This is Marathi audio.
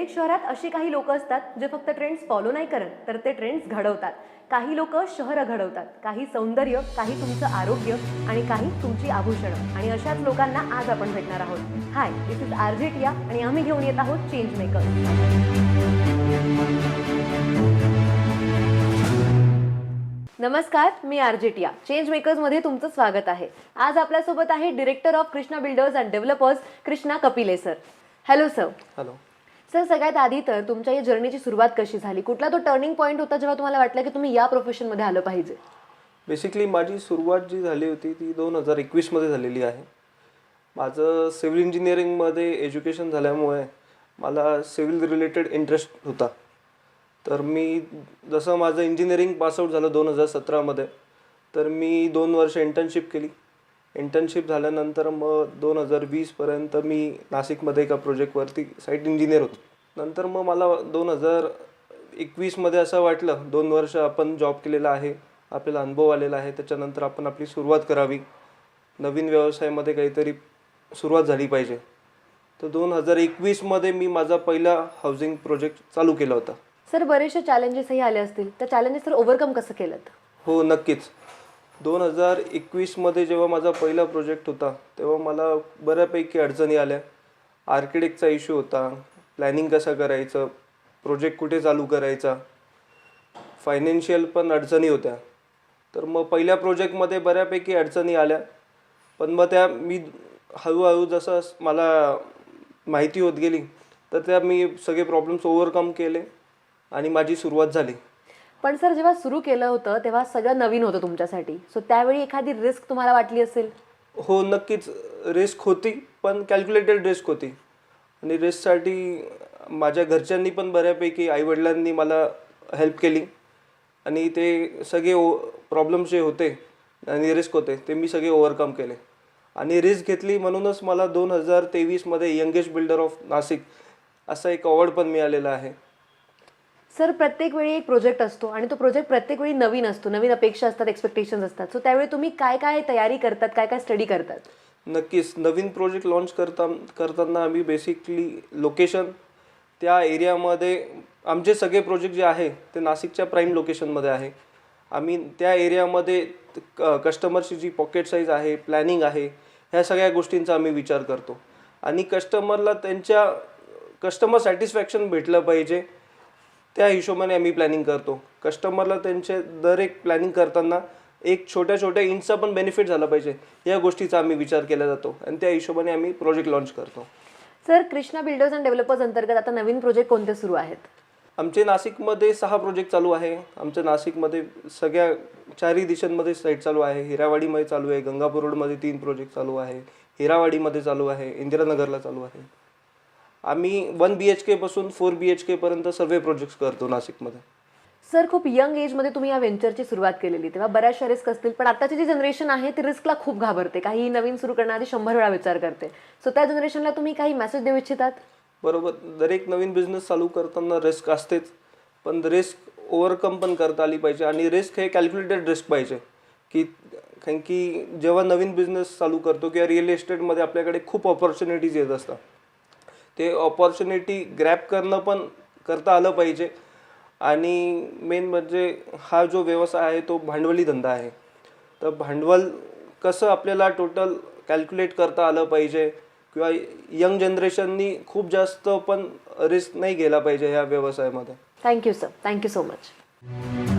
प्रत्येक शहरात अशी काही लोक असतात जे फक्त ट्रेंड्स फॉलो नाही करत तर ते ट्रेंड्स घडवतात. काही लोक शहरं घडवतात, काही सौंदर्य, काही तुमचं आरोग्य आणि काही तुमची आभूषणं. आणि अशाच लोकांना आज आपण भेटणार आहोत. हाय, दिस इज आरजे टिया आणि आम्ही घेऊन येत आहोत चेंज मेकर. नमस्कार, मी आरजे टिया. चेंज मेकर्समध्ये तुमचं स्वागत आहे. आज आपल्यासोबत आहे director of Krishna builders and developers Krishna Kapile sir. Hello sir. Hello sir, सगळ्यात आधी तर तुमच्या या जर्नीची सुरुवात कशी झाली? कुठला तो टर्निंग पॉईंट होता जेव्हा तुम्हाला वाटलं की तुम्ही या प्रोफेशनमध्ये आलं पाहिजे? बेसिकली माझी सुरुवात जी झाली होती ती 2021मध्ये झालेली आहे. माझं सिव्हिल इंजिनिअरिंगमध्ये एज्युकेशन झाल्यामुळे मला सिव्हिल रिलेटेड इंटरेस्ट होता. तर मी जसं माझं इंजिनिअरिंग पासआउट झालं 2017मध्ये, तर मी 2 वर्ष इंटर्नशिप केली. इंटर्नशिप झाल्यानंतर मग 2020पर्यंत मी नाशिकमध्ये एका प्रोजेक्टवरती साईट इंजिनियर होतो. नंतर मग मला 2021मध्ये असं वाटलं 2 वर्ष आपण जॉब केलेला आहे, आपल्याला अनुभव आलेला आहे, त्याच्यानंतर आपण आपली सुरुवात करावी, नवीन व्यवसायामध्ये काहीतरी सुरुवात झाली पाहिजे. तर 2021मध्ये मी माझा पहिला हाऊसिंग प्रोजेक्ट चालू केला होता. सर, बरेचसे चॅलेंजेसही आले असतील, त्या चॅलेंजेस सर ओव्हरकम कसं केलं? हो, नक्कीच. 2021मध्ये जेव्हा माझा पहिला प्रोजेक्ट होता तेव्हा मला बऱ्यापैकी अडचणी आल्या. आर्किटेक्टचा इश्यू होता, प्लॅनिंग कसं करायचं, प्रोजेक्ट कुठे चालू करायचा, फायनान्शियल पण अडचणी होत्या. तर मग पहिल्या प्रोजेक्टमध्ये बऱ्यापैकी अडचणी आल्या, पण मग त्या मी हळूहळू जसं मला माहिती होत गेली तर त्या मी सगळे प्रॉब्लेम्स ओव्हरकम केले आणि माझी सुरुवात झाली. पण सर, जेव्हा सुरू केलं होतं तेव्हा सगळं नवीन होतं तुमच्यासाठी. सो त्यावेळी एखादी रिस्क तुम्हाला वाटली असेल? हो, नक्कीच रिस्क होती, पण कॅल्क्युलेटेड रिस्क होती. आणि रिस्कसाठी माझ्या घरच्यांनी पण बऱ्यापैकी आईवडिलांनी मला हेल्प केली आणि ते सगळे प्रॉब्लेम्स जे होते आणि रिस्क होते ते मी सगळे ओव्हरकम केले. आणि रिस्क घेतली म्हणूनच मला 2023मध्ये यंगेस्ट बिल्डर ऑफ नाशिक असा एक अवॉर्ड पण मिळालेला आहे. सर, प्रत्येक वेळी एक प्रोजेक्ट असतो आणि तो प्रोजेक्ट प्रत्येक वेळी नवीन असतो, नवीन अपेक्षा असतात, एक्सपेक्टेशन्स असतात. सो त्यावेळी तुम्ही काय काय तयारी करतात, काय काय स्टडी करतात? नक्कीच. नवीन प्रोजेक्ट लॉन्च करताना आम्ही बेसिकली लोकेशन, त्या एरियामध्ये आमचे सगळे प्रोजेक्ट जे आहे ते नाशिकच्या प्राईम लोकेशनमध्ये आहे. आम्ही त्या एरियामध्ये कस्टमरची जी पॉकेट साईज आहे, प्लॅनिंग आहे, ह्या सगळ्या गोष्टींचा आम्ही विचार करतो. आणि कस्टमरला त्यांच्या कस्टमर सॅटिस्फॅक्शन भेटलं पाहिजे त्या हिशोबाने आम्ही प्लॅनिंग करतो. कस्टमरला त्यांचे दर एक प्लॅनिंग करताना एक छोट्या छोट्या इंचचा पण बेनिफिट झाला पाहिजे, या गोष्टीचा आम्ही विचार केला जातो आणि त्या हिशोबाने आम्ही प्रोजेक्ट लॉन्च करतो. Sir, Krishna builders and developers अंतर्गत आता नवीन प्रोजेक्ट कोणते सुरू आहेत? आमचे नाशिकमध्ये 6 प्रोजेक्ट चालू आहे. आमच्या नाशिकमध्ये सगळ्या 4ही दिशांमध्ये साईट चालू आहे. हिरावाडीमध्ये चालू आहे, गंगापूर रोडमध्ये 3 प्रोजेक्ट चालू आहे, हिरावाडीमध्ये चालू आहे, इंदिरानगरला चालू आहे. आम्ही 1 BHK पासून 4 BHK पर्यंत सर्व प्रोजेक्ट्स करतो नाशिकमध्ये. सर, खूप यंग एजमध्ये तुम्ही या व्हेंचरची सुरुवात केलेली, तेव्हा बऱ्याचशा रिस्क असतील, पण आताची जी जनरेशन आहे ती रिस्कला खूप घाबरते. काही नवीन सुरू करण्याआधी 100 वेळा विचार करते. सो त्या जनरेशनला तुम्ही काही मेसेज देऊ इच्छितात? बरोबर. दरेक नवीन बिझनेस चालू करताना रिस्क असतेच, पण रिस्क ओव्हरकम पण करता आली पाहिजे. आणि रिस्क हे कॅल्क्युलेटेड रिस्क पाहिजे, कारण की जेव्हा नवीन बिझनेस चालू करतो किंवा रिअल इस्टेटमध्ये आपल्याकडे खूप ऑपॉर्च्युनिटीज येत असतात, ते ऑपॉर्च्युनिटी ग्रॅब करणं पण करता आलं पाहिजे. आणि मेन म्हणजे हा जो व्यवसाय आहे तो भांडवली धंदा आहे. तर भांडवल कसं आपल्याला टोटल कॅल्क्युलेट करता आलं पाहिजे, किंवा यंग जनरेशननी खूप जास्त पण रिस्क नाही घ्यायला पाहिजे ह्या व्यवसायामध्ये. Thank you sir, thank you so much.